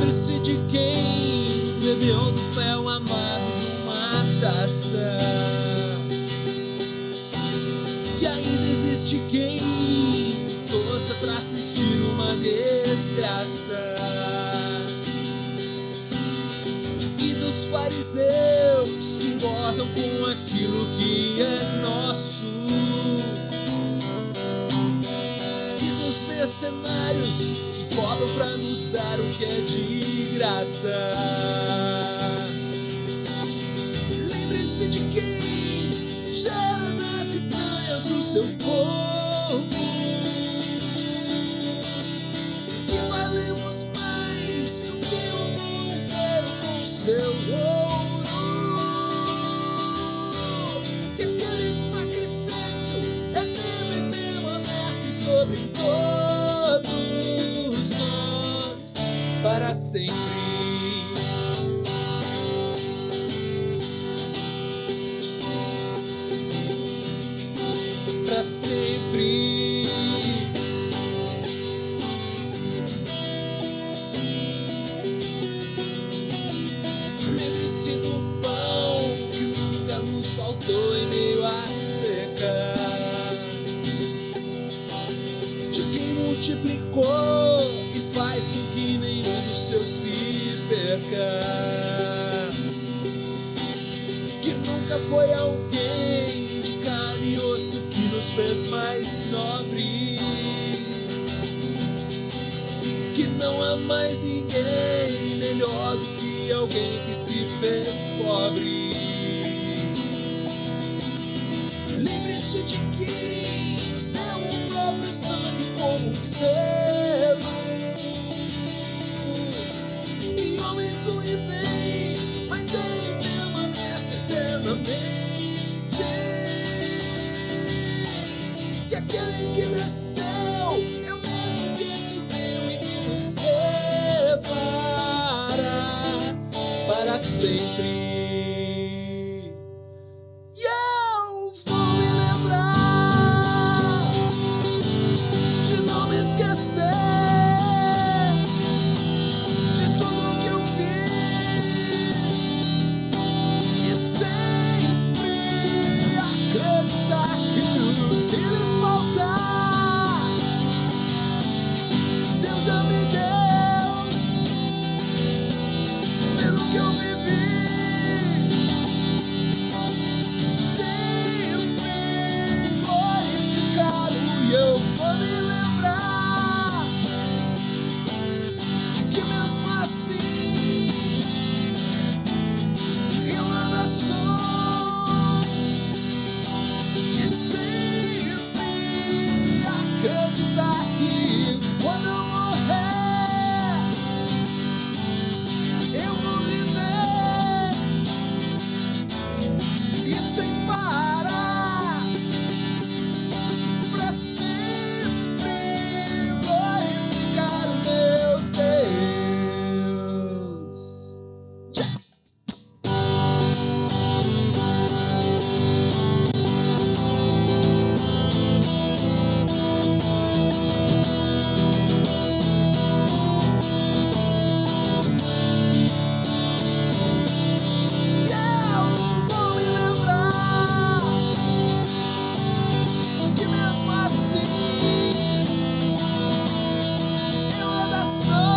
Lembre-se de quem bebeu do fel amargo de uma taça. Que ainda existe quem torça pra assistir uma desgraça. E dos fariseus que engordam com aquilo que é nosso. E dos mercenários que cobram pra nos dar o que é de graça. Lembre-se de quem gera nas entranhas o seu povo. Que valemos mais do que o mundo inteiro com seu ouro. Que aquele sacrifício é vivo e permanece sobre todos nós para sempre. Para sempre. Lembre-se do pão que nunca nos faltou em meio à seca. De quem multiplicou e faz com que nenhum dos seus se perca. Que nunca foi alguém de carne e osso que nos fez mais nobres. Que não há mais ninguém melhor do que alguém que se fez pobre. Lembre-se de quem nos deu o próprio sangue como um selo. E homens vão e vêm, mas ele permanece eternamente. Que aquele que desceu é o mesmo que subiu e que nos levará para sempre. E eu vou me lembrar de não me esquecer de tudo que eu fiz e sempre acreditar que o que lhe faltar Deus já me deu pelo que eu vivi. Sempre glorificado. E eu vou me lembrar que mesmo assim eu nada sou. E sempre acreditar que quando eu morrer eu vou viver e sem parar pra sempre glorificar o meu Deus. Tchau. Eu vou me lembrar que mesmo assim eu ainda sou.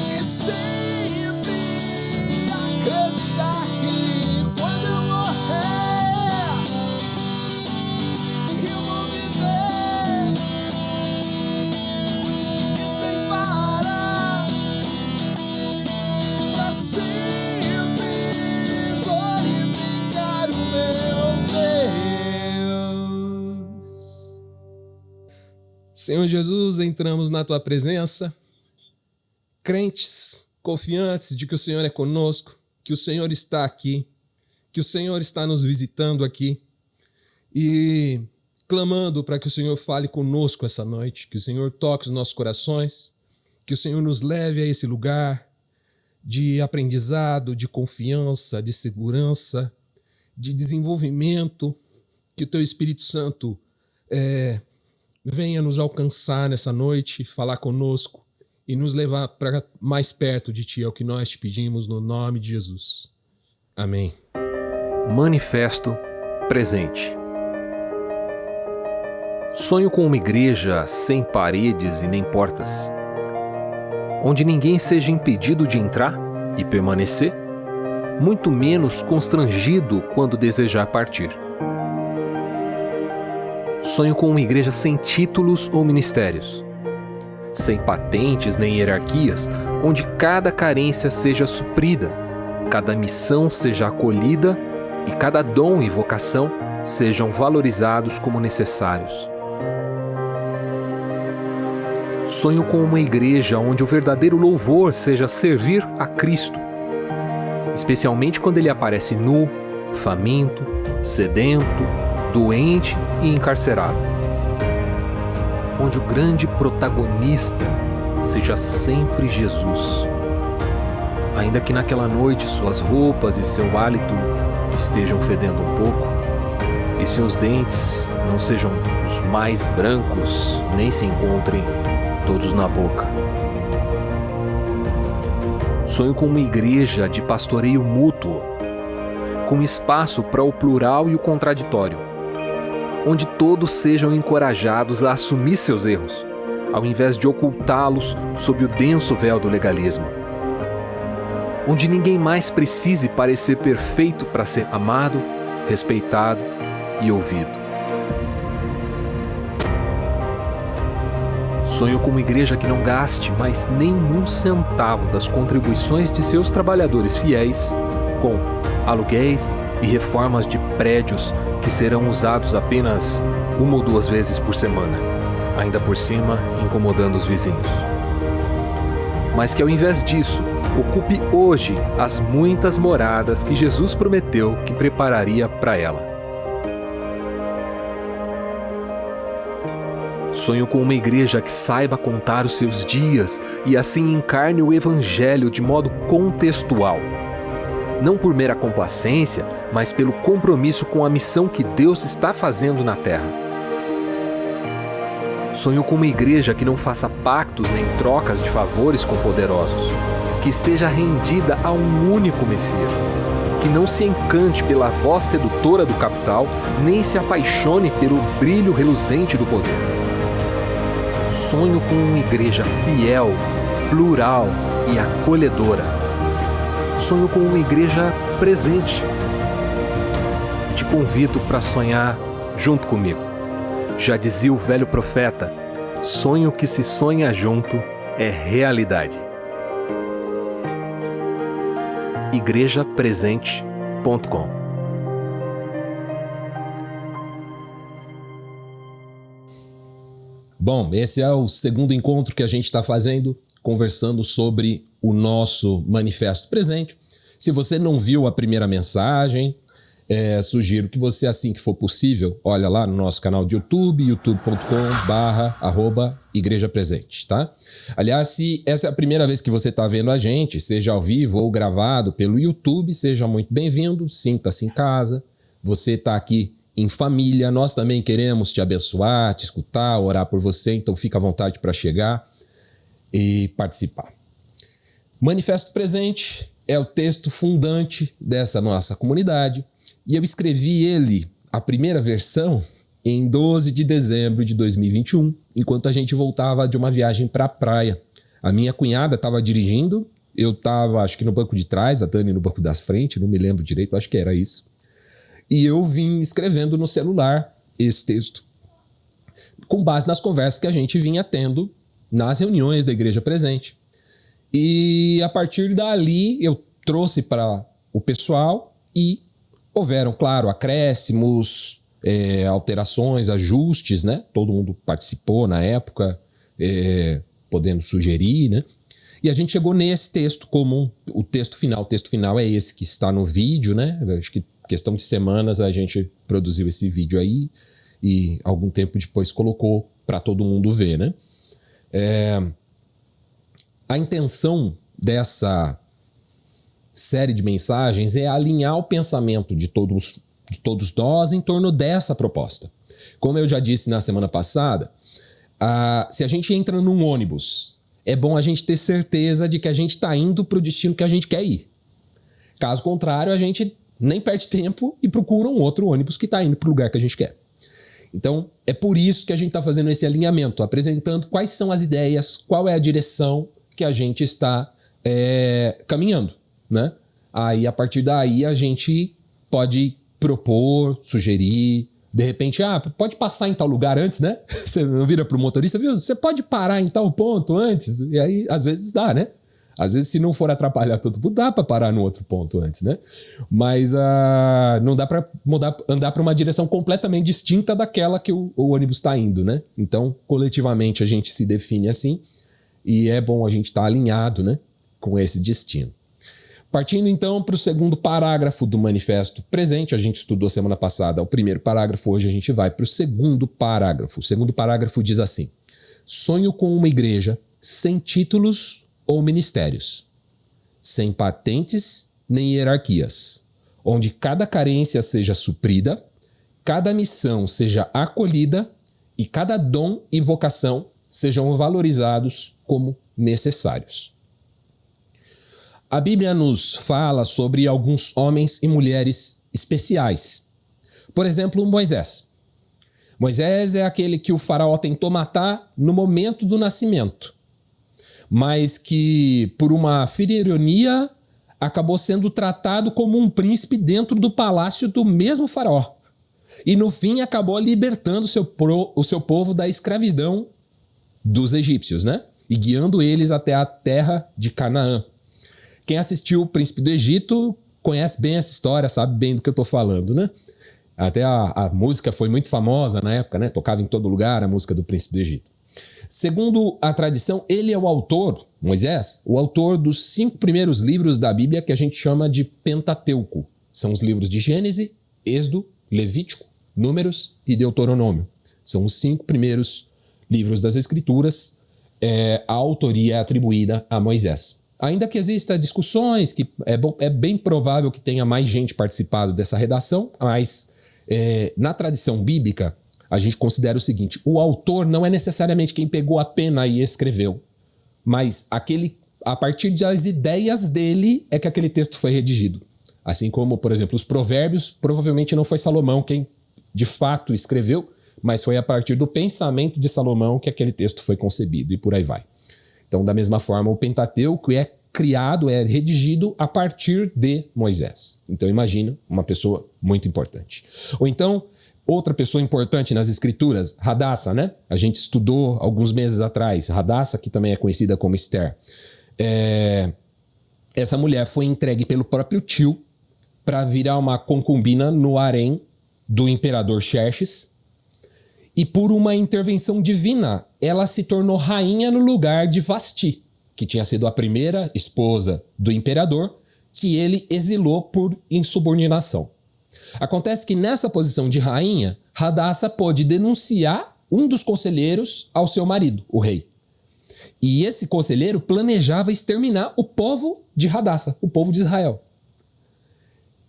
E sempre acreditar que quando eu morrer eu vou viver e sem parar pra sempre glorificar o meu Deus. Senhor Jesus, entramos na Tua presença, crentes, confiantes de que o Senhor é conosco, que o Senhor está aqui, que o Senhor está nos visitando aqui e clamando para que o Senhor fale conosco essa noite, que o Senhor toque os nossos corações, que o Senhor nos leve a esse lugar de aprendizado, de confiança, de segurança, de desenvolvimento, que o Teu Espírito Santo venha nos alcançar nessa noite, falar conosco e nos levar para mais perto de Ti. É o que nós te pedimos no nome de Jesus. Amém. Manifesto presente. Sonho com uma igreja sem paredes e nem portas, onde ninguém seja impedido de entrar e permanecer, muito menos constrangido quando desejar partir. Sonho com uma igreja sem títulos ou ministérios, sem patentes nem hierarquias, onde cada carência seja suprida, cada missão seja acolhida e cada dom e vocação sejam valorizados como necessários. Sonho com uma igreja onde o verdadeiro louvor seja servir a Cristo, especialmente quando Ele aparece nu, faminto, sedento, doente e encarcerado. Onde o grande protagonista seja sempre Jesus, ainda que naquela noite suas roupas e seu hálito estejam fedendo um pouco, e seus dentes não sejam os mais brancos, nem se encontrem todos na boca. Sonho com uma igreja de pastoreio mútuo, com espaço para o plural e o contraditório, onde todos sejam encorajados a assumir seus erros, ao invés de ocultá-los sob o denso véu do legalismo. Onde ninguém mais precise parecer perfeito para ser amado, respeitado e ouvido. Sonho com uma igreja que não gaste mais nenhum centavo das contribuições de seus trabalhadores fiéis com aluguéis e reformas de prédios que serão usados apenas 1 ou 2 vezes por semana, ainda por cima incomodando os vizinhos. Mas que ao invés disso, ocupe hoje as muitas moradas que Jesus prometeu que prepararia para ela. Sonho com uma igreja que saiba contar os seus dias e assim encarne o Evangelho de modo contextual. Não por mera complacência, mas pelo compromisso com a missão que Deus está fazendo na terra. Sonho com uma igreja que não faça pactos nem trocas de favores com poderosos, que esteja rendida a um único Messias, que não se encante pela voz sedutora do capital, nem se apaixone pelo brilho reluzente do poder. Sonho com uma igreja fiel, plural e acolhedora. Sonho com uma igreja presente. Te convido para sonhar junto comigo. Já dizia o velho profeta, sonho que se sonha junto é realidade. igrejapresente.com. Bom, esse é o segundo encontro que a gente está fazendo, conversando sobre o nosso manifesto presente. Se você não viu a primeira mensagem, sugiro que você, assim que for possível, olha lá no nosso canal de YouTube, youtube.com/igrejapresente, tá? Aliás, se essa é a primeira vez que você está vendo a gente, seja ao vivo ou gravado pelo YouTube, seja muito bem-vindo, sinta-se em casa. Você está aqui em família, nós também queremos te abençoar, te escutar, orar por você, então fica à vontade para chegar e participar. Manifesto Presente é o texto fundante dessa nossa comunidade e eu escrevi ele, a primeira versão, em 12 de dezembro de 2021, enquanto a gente voltava de uma viagem para a praia. A minha cunhada estava dirigindo, eu estava acho que no banco de trás, a Dani no banco das frente, não me lembro direito, acho que era isso. E eu vim escrevendo no celular esse texto, com base nas conversas que a gente vinha tendo nas reuniões da Igreja Presente. E a partir dali eu trouxe para o pessoal e houveram, claro, acréscimos, alterações, ajustes, né? Todo mundo participou na época, podendo sugerir, né? E a gente chegou nesse texto como o texto final. O texto final é esse que está no vídeo, né? Eu acho que questão de semanas a gente produziu esse vídeo aí e algum tempo depois colocou para todo mundo ver, né? A intenção dessa série de mensagens é alinhar o pensamento de todos nós em torno dessa proposta. Como eu já disse na semana passada, se a gente entra num ônibus é bom a gente ter certeza de que a gente está indo para o destino que a gente quer ir. Caso contrário, a gente nem perde tempo e procura um outro ônibus que está indo para o lugar que a gente quer. Então, é por isso que a gente está fazendo esse alinhamento, apresentando quais são as ideias, qual é a direção que a gente está caminhando, né? Aí, a partir daí, a gente pode propor, sugerir, de repente, pode passar em tal lugar antes, né? Você não vira para o motorista, viu? Você pode parar em tal ponto antes? E aí, às vezes dá, né? Às vezes, se não for atrapalhar todo mundo, dá para parar no outro ponto antes, né? Mas não dá para andar para uma direção completamente distinta daquela que o ônibus está indo, né? Então, coletivamente, a gente se define assim e é bom a gente estar alinhado, né, com esse destino. Partindo, então, para o segundo parágrafo do manifesto presente, a gente estudou semana passada o primeiro parágrafo, hoje a gente vai para o segundo parágrafo. O segundo parágrafo diz assim: sonho com uma igreja sem títulos ou ministérios, sem patentes nem hierarquias, onde cada carência seja suprida, cada missão seja acolhida e cada dom e vocação sejam valorizados como necessários. A Bíblia nos fala sobre alguns homens e mulheres especiais. Por exemplo, Moisés. Moisés é aquele que o faraó tentou matar no momento do nascimento, mas que, por uma fria ironia, acabou sendo tratado como um príncipe dentro do palácio do mesmo faraó. E, no fim, acabou libertando o seu povo da escravidão dos egípcios, né? E guiando eles até a terra de Canaã. Quem assistiu O Príncipe do Egito conhece bem essa história, sabe bem do que eu estou falando, né? Até a música foi muito famosa na época, né? Tocava em todo lugar a música do Príncipe do Egito. Segundo a tradição, ele é o autor, Moisés, o autor dos 5 primeiros livros da Bíblia que a gente chama de Pentateuco. São os livros de Gênesis, Êxodo, Levítico, Números e Deuteronômio. São os 5 primeiros livros das Escrituras. A autoria é atribuída a Moisés. Ainda que existam discussões, que é bem provável que tenha mais gente participado dessa redação, mas na tradição bíblica, a gente considera o seguinte: o autor não é necessariamente quem pegou a pena e escreveu, mas a partir das ideias dele é que aquele texto foi redigido. Assim como, por exemplo, os Provérbios, provavelmente não foi Salomão quem de fato escreveu, mas foi a partir do pensamento de Salomão que aquele texto foi concebido, e por aí vai. Então, da mesma forma, o Pentateuco é criado, é redigido a partir de Moisés. Então, imagina uma pessoa muito importante. Ou então, outra pessoa importante nas Escrituras, Radassa, né? A gente estudou alguns meses atrás. Radassa, que também é conhecida como Esther. Essa mulher foi entregue pelo próprio tio para virar uma concubina no harém do imperador Xerxes. E por uma intervenção divina, ela se tornou rainha no lugar de Vasti, que tinha sido a primeira esposa do imperador, que ele exilou por insubordinação. Acontece que nessa posição de rainha, Radassa pôde denunciar um dos conselheiros ao seu marido, o rei. E esse conselheiro planejava exterminar o povo de Radassa, o povo de Israel,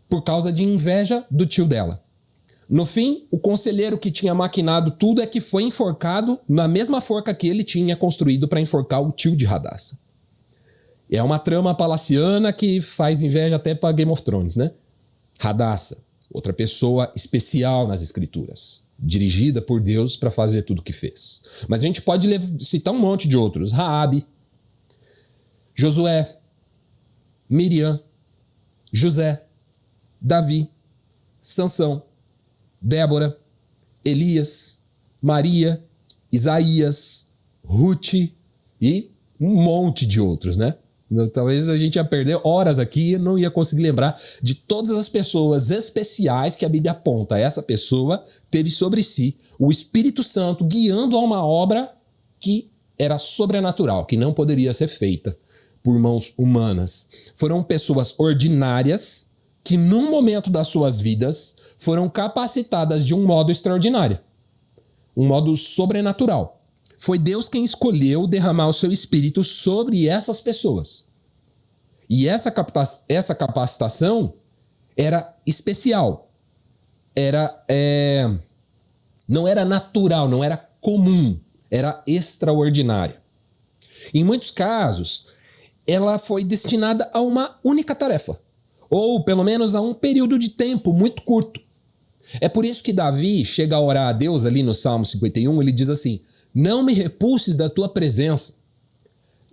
por causa de inveja do tio dela. No fim, o conselheiro que tinha maquinado tudo é que foi enforcado na mesma forca que ele tinha construído para enforcar o tio de Radassa. É uma trama palaciana que faz inveja até para Game of Thrones, né? Radassa, outra pessoa especial nas Escrituras, dirigida por Deus para fazer tudo o que fez. Mas a gente pode citar um monte de outros. Raabe, Josué, Miriam, José, Davi, Sansão, Débora, Elias, Maria, Isaías, Ruth e um monte de outros, né? Talvez a gente ia perder horas aqui e não ia conseguir lembrar de todas as pessoas especiais que a Bíblia aponta. Essa pessoa teve sobre si o Espírito Santo guiando a uma obra que era sobrenatural, que não poderia ser feita por mãos humanas. Foram pessoas ordinárias que, num momento das suas vidas, foram capacitadas de um modo extraordinário, um modo sobrenatural. Foi Deus quem escolheu derramar o seu Espírito sobre essas pessoas. E essa capacitação era especial. Não era natural, não era comum, era extraordinária. Em muitos casos, ela foi destinada a uma única tarefa, ou pelo menos a um período de tempo muito curto. É por isso que Davi chega a orar a Deus ali no Salmo 51, ele diz assim: não me repulses da tua presença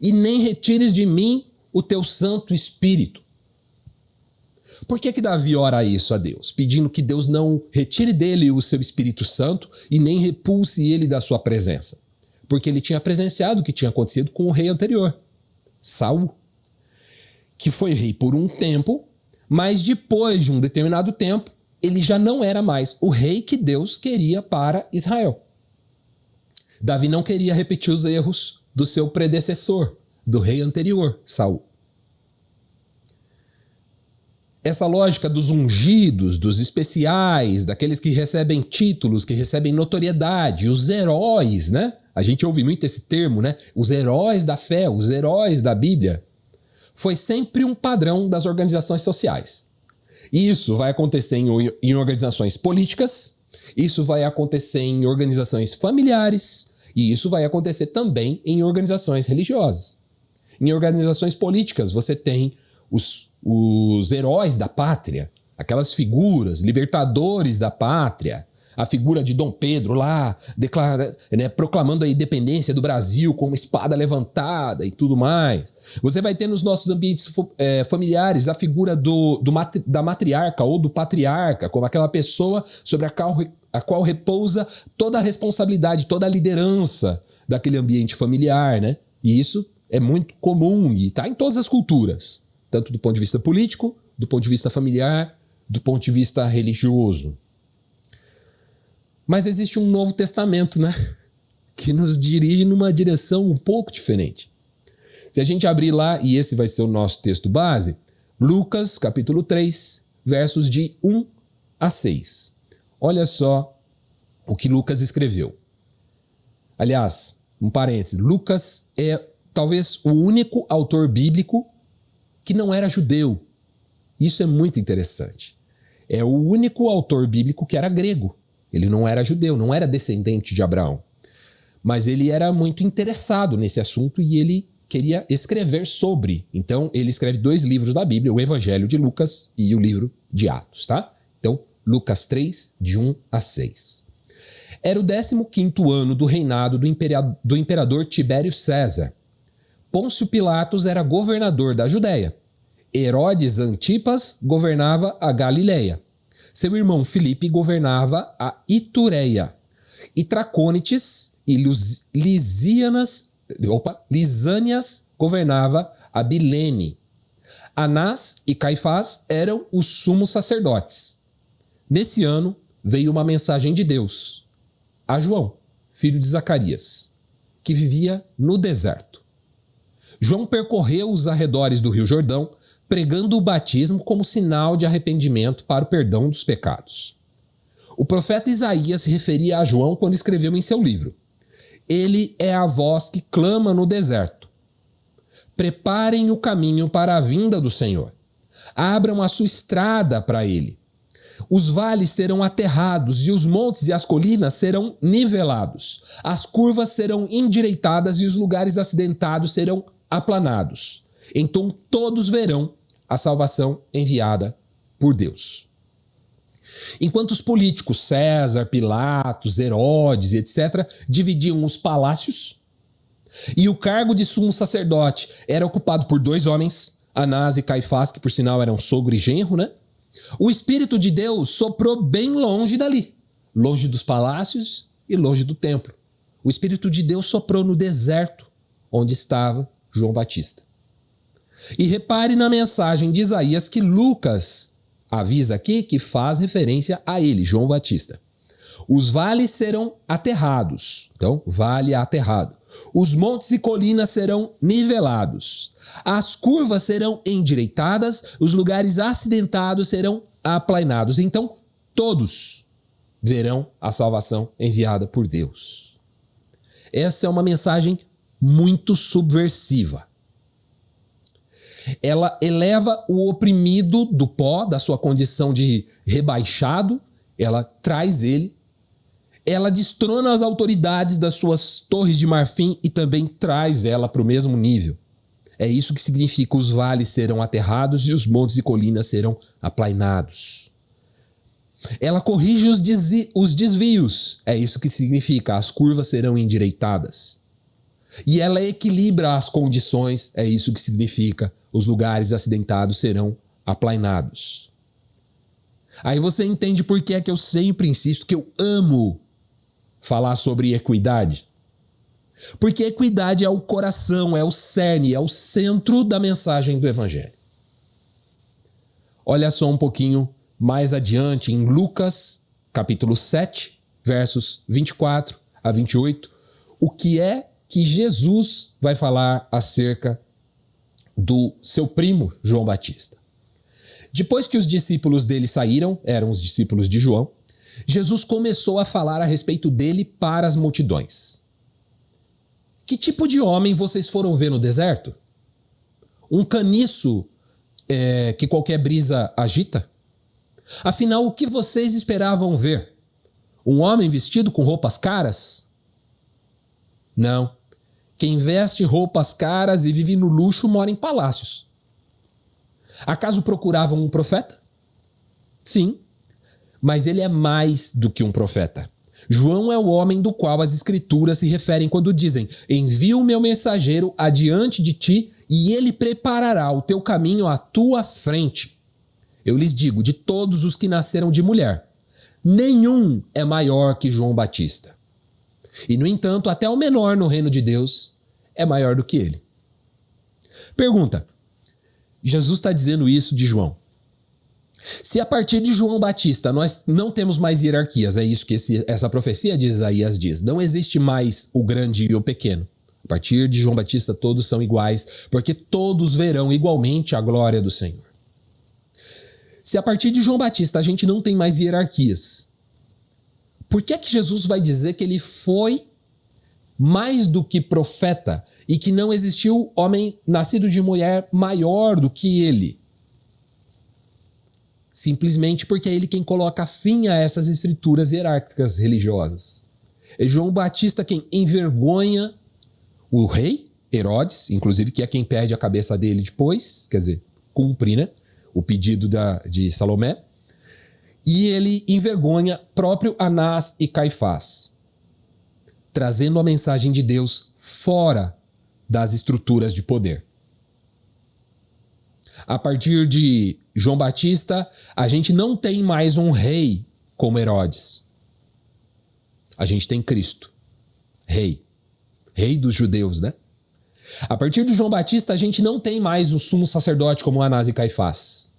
e nem retires de mim o teu Santo Espírito. Por que Davi ora isso a Deus? Pedindo que Deus não retire dele o seu Espírito Santo e nem repulse ele da sua presença. Porque ele tinha presenciado o que tinha acontecido com o rei anterior, Saul, que foi rei por um tempo, mas depois de um determinado tempo, ele já não era mais o rei que Deus queria para Israel. Davi não queria repetir os erros do seu predecessor, do rei anterior, Saul. Essa lógica dos ungidos, dos especiais, daqueles que recebem títulos, que recebem notoriedade, os heróis, né? A gente ouve muito esse termo, né? Os heróis da fé, os heróis da Bíblia. Foi sempre um padrão das organizações sociais. Isso vai acontecer em organizações políticas, isso vai acontecer em organizações familiares, e isso vai acontecer também em organizações religiosas. Em organizações políticas, você tem os heróis da pátria, aquelas figuras, libertadores da pátria, a figura de Dom Pedro lá, proclamando a independência do Brasil com uma espada levantada e tudo mais. Você vai ter nos nossos ambientes familiares a figura da matriarca ou do patriarca, como aquela pessoa sobre a qual repousa toda a responsabilidade, toda a liderança daquele ambiente familiar, né? E isso é muito comum e está em todas as culturas, tanto do ponto de vista político, do ponto de vista familiar, do ponto de vista religioso. Mas existe um Novo Testamento, né? Que nos dirige numa direção um pouco diferente. Se a gente abrir lá, e esse vai ser o nosso texto base, Lucas, capítulo 3, versos de 1 a 6. Olha só o que Lucas escreveu. Aliás, um parêntese, Lucas é talvez o único autor bíblico que não era judeu. Isso é muito interessante. É o único autor bíblico que era grego. Ele não era judeu, não era descendente de Abraão. Mas ele era muito interessado nesse assunto e ele queria escrever sobre. Então, ele escreve 2 livros da Bíblia, o Evangelho de Lucas e o livro de Atos, tá? Então, Lucas 3, de 1 a 6. Era o 15º ano do reinado do imperador Tibério César. Pôncio Pilatos era governador da Judéia. Herodes Antipas governava a Galileia. Seu irmão Filipe governava a Itureia. E Tracônites e Lisânias governava a Bilene. Anás e Caifás eram os sumos sacerdotes. Nesse ano veio uma mensagem de Deus a João, filho de Zacarias, que vivia no deserto. João percorreu os arredores do Rio Jordão, pregando o batismo como sinal de arrependimento para o perdão dos pecados. O profeta Isaías se referia a João quando escreveu em seu livro: ele é a voz que clama no deserto. Preparem o caminho para a vinda do Senhor. Abram a sua estrada para ele. Os vales serão aterrados e os montes e as colinas serão nivelados. As curvas serão endireitadas e os lugares acidentados serão aplanados. Então todos verão a salvação enviada por Deus. Enquanto os políticos, César, Pilatos, Herodes, etc., dividiam os palácios, e o cargo de sumo sacerdote era ocupado por 2 homens, Anás e Caifás, que por sinal eram sogro e genro, né? O Espírito de Deus soprou bem longe dali, longe dos palácios e longe do templo. O Espírito de Deus soprou no deserto, onde estava João Batista. E repare na mensagem de Isaías que Lucas avisa aqui que faz referência a ele, João Batista. Os vales serão aterrados. Então, vale aterrado. Os montes e colinas serão nivelados. As curvas serão endireitadas, os lugares acidentados serão aplanados. Então, todos verão a salvação enviada por Deus. Essa é uma mensagem muito subversiva. Ela eleva o oprimido do pó, da sua condição de rebaixado, ela traz ele, Ela destrona as autoridades das suas torres de marfim e também traz ela para o mesmo nível. É isso que significa: os vales serão aterrados e os montes e colinas serão aplainados. Ela corrige os desvios. É isso que significa: as curvas serão endireitadas. E ela equilibra as condições. É isso que significa: os lugares acidentados serão aplainados. Aí você entende por que é que eu sempre insisto que eu amo falar sobre equidade. Porque equidade é o coração, é o cerne, é o centro da mensagem do Evangelho. Olha só um pouquinho mais adiante em Lucas, capítulo 7, versos 24 a 28, o que é que Jesus vai falar acerca do seu primo João Batista. Depois que os discípulos dele saíram, eram os discípulos de João, Jesus começou a falar a respeito dele para as multidões. Que tipo de homem vocês foram ver no deserto? Um caniço que qualquer brisa agita? Afinal, o que vocês esperavam ver? Um homem vestido com roupas caras? Não. Quem veste roupas caras e vive no luxo mora em palácios. Acaso procuravam um profeta? Sim, mas ele é mais do que um profeta. João é o homem do qual as escrituras se referem quando dizem: envio o meu mensageiro adiante de ti e ele preparará o teu caminho à tua frente. Eu lhes digo, de todos os que nasceram de mulher, nenhum é maior que João Batista. E, no entanto, até o menor no reino de Deus é maior do que ele. Pergunta: Jesus está dizendo isso de João. Se a partir de João Batista nós não temos mais hierarquias, é isso que essa profecia de Isaías diz, não existe mais o grande e o pequeno. A partir de João Batista todos são iguais, porque todos verão igualmente a glória do Senhor. Se a partir de João Batista a gente não tem mais hierarquias, por que é que Jesus vai dizer que ele foi mais do que profeta e que não existiu homem nascido de mulher maior do que ele? Simplesmente porque é ele quem coloca fim a essas estruturas hierárquicas religiosas. É João Batista quem envergonha o rei Herodes, inclusive, que é quem perde a cabeça dele depois, quer dizer, cumpre, né, o pedido de Salomé. E ele envergonha próprio Anás e Caifás, trazendo a mensagem de Deus fora das estruturas de poder. A partir de João Batista, a gente não tem mais um rei como Herodes. A gente tem Cristo, rei dos judeus, né? A partir de João Batista, a gente não tem mais o sumo sacerdote como Anás e Caifás.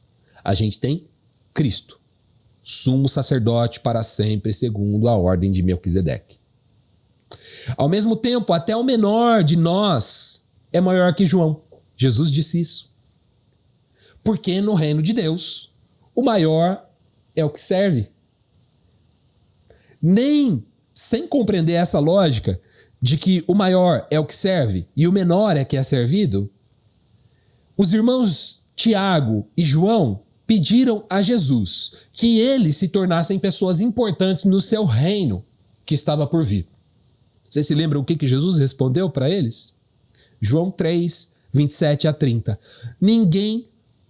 A gente tem Cristo, sumo sacerdote para sempre, segundo a ordem de Melquisedeque. Ao mesmo tempo, até o menor de nós é maior que João. Jesus disse isso. Porque no reino de Deus, o maior é o que serve. Nem sem compreender essa lógica de que o maior é o que serve e o menor é que é servido, os irmãos Tiago e João pediram a Jesus que eles se tornassem pessoas importantes no seu reino que estava por vir. Vocês se lembram o que Jesus respondeu para eles? João 3, 27 a 30. Ninguém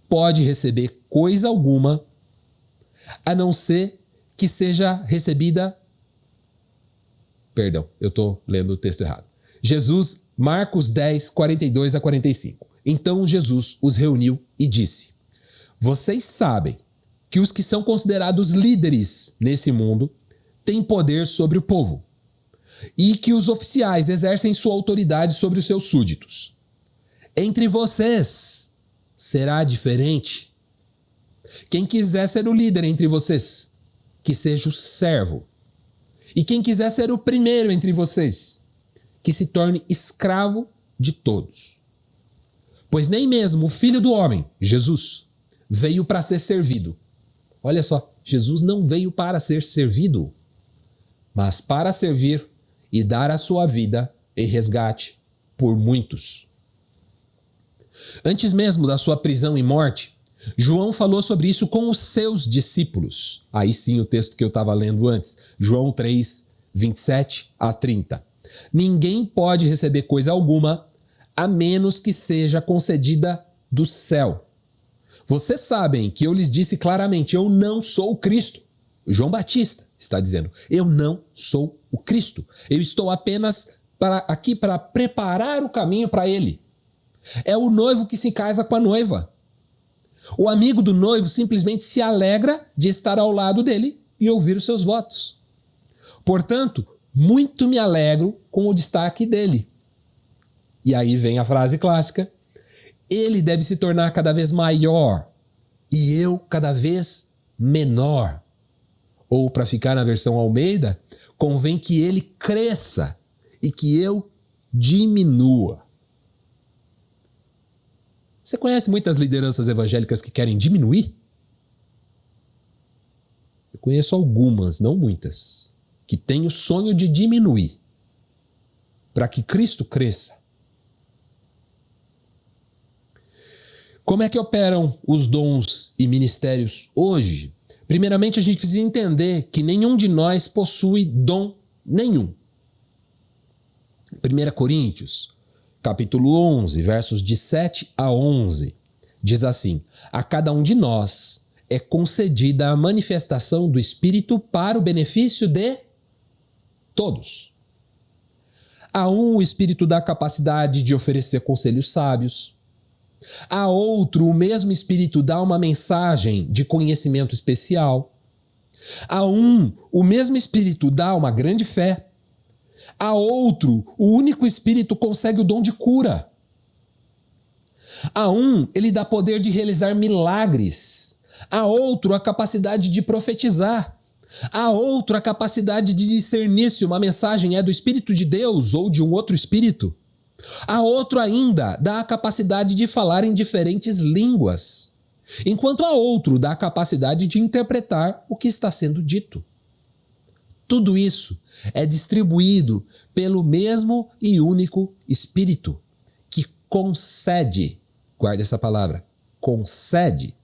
pode receber coisa alguma a não ser que seja recebida... Perdão, eu estou lendo o texto errado. Jesus, Marcos 10, 42 a 45. Então Jesus os reuniu e disse: vocês sabem que os que são considerados líderes nesse mundo têm poder sobre o povo e que os oficiais exercem sua autoridade sobre os seus súditos. Entre vocês será diferente. Quem quiser ser o líder entre vocês, que seja o servo. E quem quiser ser o primeiro entre vocês, que se torne escravo de todos. Pois nem mesmo o Filho do Homem, Jesus, veio para ser servido. Olha só, Jesus não veio para ser servido, mas para servir e dar a sua vida em resgate por muitos. Antes mesmo da sua prisão e morte, João falou sobre isso com os seus discípulos. Aí sim o texto que eu estava lendo antes, João 3, 27 a 30. Ninguém pode receber coisa alguma a menos que seja concedida do céu. Vocês sabem que eu lhes disse claramente, eu não sou o Cristo. João Batista está dizendo, eu não sou o Cristo. Eu estou apenas aqui para preparar o caminho para ele. É o noivo que se casa com a noiva. O amigo do noivo simplesmente se alegra de estar ao lado dele e ouvir os seus votos. Portanto, muito me alegro com o destaque dele. E aí vem a frase clássica, ele deve se tornar cada vez maior e eu cada vez menor. Ou, para ficar na versão Almeida, convém que ele cresça e que eu diminua. Você conhece muitas lideranças evangélicas que querem diminuir? Eu conheço algumas, não muitas, que têm o sonho de diminuir para que Cristo cresça. Como é que operam os dons e ministérios hoje? Primeiramente, a gente precisa entender que nenhum de nós possui dom nenhum. 1 Coríntios, capítulo 11, versos de 7 a 11, diz assim, a cada um de nós é concedida a manifestação do Espírito para o benefício de todos. A um, o Espírito dá a capacidade de oferecer conselhos sábios. A outro, o mesmo Espírito dá uma mensagem de conhecimento especial. A um, o mesmo Espírito dá uma grande fé. A outro, o único Espírito concede o dom de cura. A um, ele dá poder de realizar milagres. A outro, a capacidade de profetizar. A outro, a capacidade de discernir se uma mensagem é do Espírito de Deus ou de um outro Espírito. A outro ainda dá a capacidade de falar em diferentes línguas, enquanto a outro dá a capacidade de interpretar o que está sendo dito. Tudo isso é distribuído pelo mesmo e único Espírito, que concede, guarde essa palavra, concede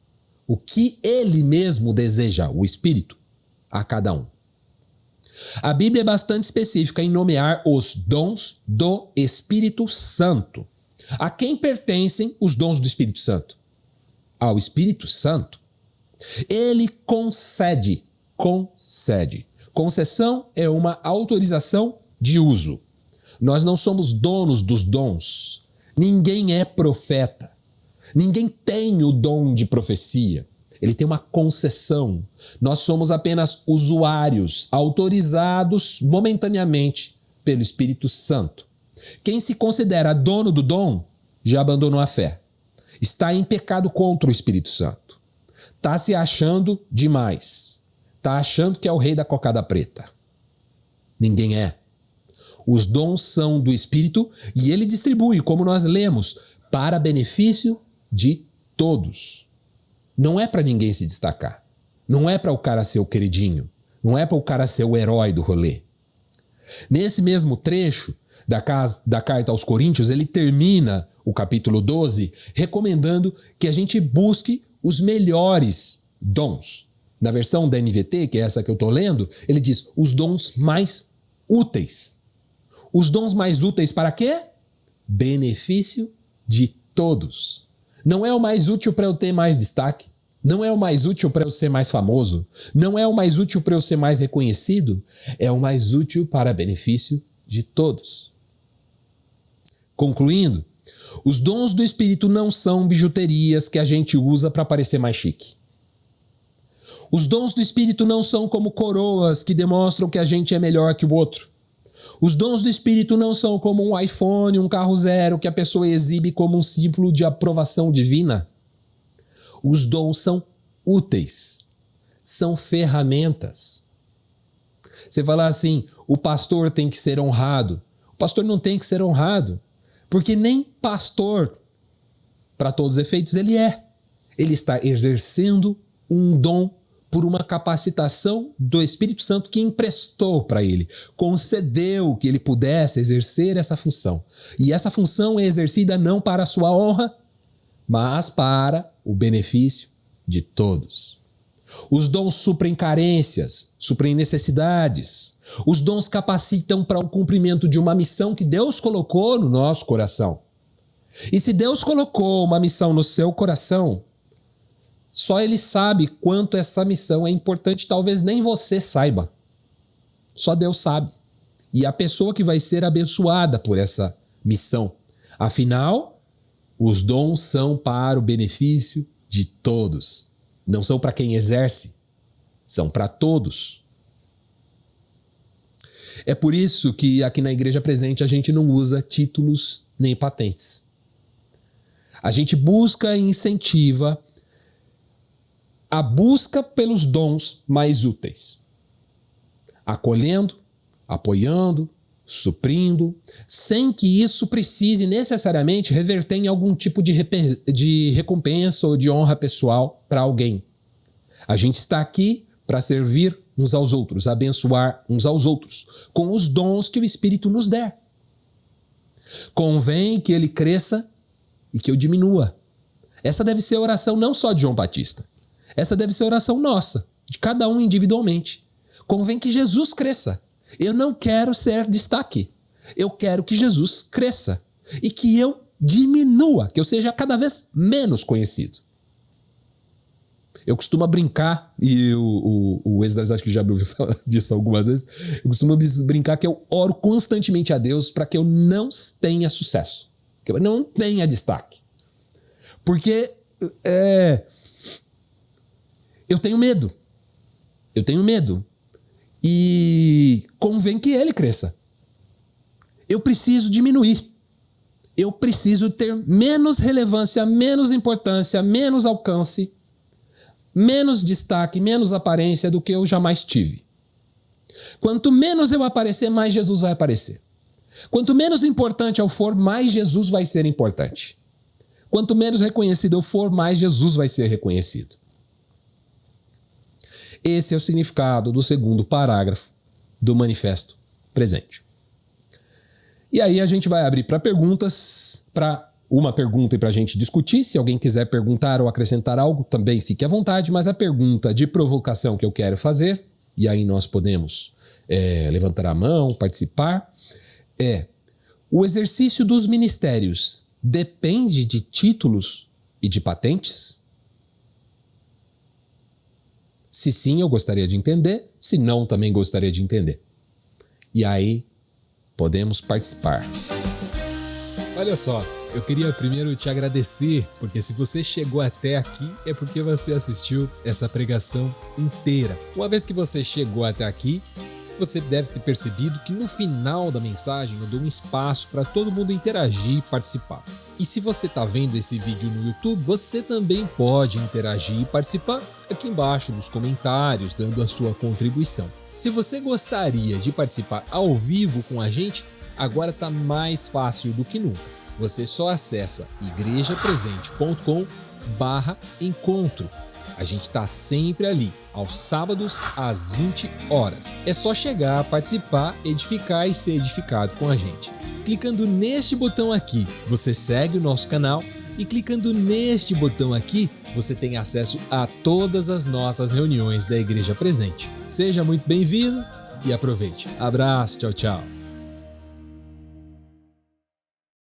o que ele mesmo deseja, o Espírito, a cada um. A Bíblia é bastante específica em nomear os dons do Espírito Santo. A quem pertencem os dons do Espírito Santo? Ao Espírito Santo. Ele concede. Concessão é uma autorização de uso. Nós não somos donos dos dons. Ninguém é profeta. Ninguém tem o dom de profecia. Ele tem uma concessão. Nós somos apenas usuários, autorizados momentaneamente pelo Espírito Santo. Quem se considera dono do dom, já abandonou a fé. Está em pecado contra o Espírito Santo. Está se achando demais. Está achando que é o rei da cocada preta. Ninguém é. Os dons são do Espírito e ele distribui, como nós lemos, para benefício de todos. Não é para ninguém se destacar. Não é para o cara ser o queridinho. Não é para o cara ser o herói do rolê. Nesse mesmo trecho da carta aos Coríntios, ele termina o capítulo 12 recomendando que a gente busque os melhores dons. Na versão da NVT, que é essa que eu estou lendo, ele diz os dons mais úteis. Os dons mais úteis para quê? Benefício de todos. Não é o mais útil para eu ter mais destaque. Não é o mais útil para eu ser mais famoso. Não é o mais útil para eu ser mais reconhecido. É o mais útil para benefício de todos. Concluindo, os dons do Espírito não são bijuterias que a gente usa para parecer mais chique. Os dons do Espírito não são como coroas que demonstram que a gente é melhor que o outro. Os dons do Espírito não são como um iPhone, um carro zero que a pessoa exibe como um símbolo de aprovação divina. Os dons são úteis, são ferramentas. Você fala assim, o pastor tem que ser honrado. O pastor não tem que ser honrado, porque nem pastor, para todos os efeitos, ele é. Ele está exercendo um dom por uma capacitação do Espírito Santo que emprestou para ele, concedeu que ele pudesse exercer essa função. E essa função é exercida não para a sua honra, mas para o benefício de todos. Os dons suprem carências, suprem necessidades. Os dons capacitam para o cumprimento de uma missão que Deus colocou no nosso coração. E se Deus colocou uma missão no seu coração, só Ele sabe quanto essa missão é importante, talvez nem você saiba. Só Deus sabe. E a pessoa que vai ser abençoada por essa missão. Afinal, os dons são para o benefício de todos. Não são para quem exerce, são para todos. É por isso que aqui na Igreja Presente a gente não usa títulos nem patentes. A gente busca e incentiva a busca pelos dons mais úteis, acolhendo, apoiando, suprindo, sem que isso precise necessariamente reverter em algum tipo de recompensa ou de honra pessoal para alguém. A gente está aqui para servir uns aos outros, abençoar uns aos outros, com os dons que o Espírito nos der. Convém que ele cresça e que eu diminua. Essa deve ser a oração não só de João Batista. Essa deve ser a oração nossa, de cada um individualmente. Convém que Jesus cresça. Eu não quero ser destaque. Eu quero que Jesus cresça e que eu diminua, que eu seja cada vez menos conhecido. Eu costumo brincar, e o Esdras acho que já me ouviu falar disso algumas vezes, eu costumo brincar que eu oro constantemente a Deus para que eu não tenha sucesso, que eu não tenha destaque. Porque eu tenho medo. E convém que ele cresça. Eu preciso diminuir. Eu preciso ter menos relevância, menos importância, menos alcance, menos destaque, menos aparência do que eu jamais tive. Quanto menos eu aparecer, mais Jesus vai aparecer. Quanto menos importante eu for, mais Jesus vai ser importante. Quanto menos reconhecido eu for, mais Jesus vai ser reconhecido. Esse é o significado do segundo parágrafo do Manifesto Presente. E aí a gente vai abrir para perguntas, para uma pergunta e para a gente discutir. Se alguém quiser perguntar ou acrescentar algo, também fique à vontade, mas a pergunta de provocação que eu quero fazer, e aí nós podemos levantar a mão, participar, o exercício dos ministérios depende de títulos e de patentes? Se sim, eu gostaria de entender. Se não, também gostaria de entender. E aí, podemos participar. Olha só, eu queria primeiro te agradecer, porque se você chegou até aqui, é porque você assistiu essa pregação inteira. Uma vez que você chegou até aqui, você deve ter percebido que no final da mensagem eu dou um espaço para todo mundo interagir e participar. E se você está vendo esse vídeo no YouTube, você também pode interagir e participar aqui embaixo nos comentários, dando a sua contribuição. Se você gostaria de participar ao vivo com a gente, agora está mais fácil do que nunca. Você só acessa igrejapresente.com/encontro. A gente está sempre ali, aos sábados, às 20 horas. É só chegar, participar, edificar e ser edificado com a gente. Clicando neste botão aqui, você segue o nosso canal e clicando neste botão aqui, você tem acesso a todas as nossas reuniões da Igreja Presente. Seja muito bem-vindo e aproveite. Abraço, tchau, tchau.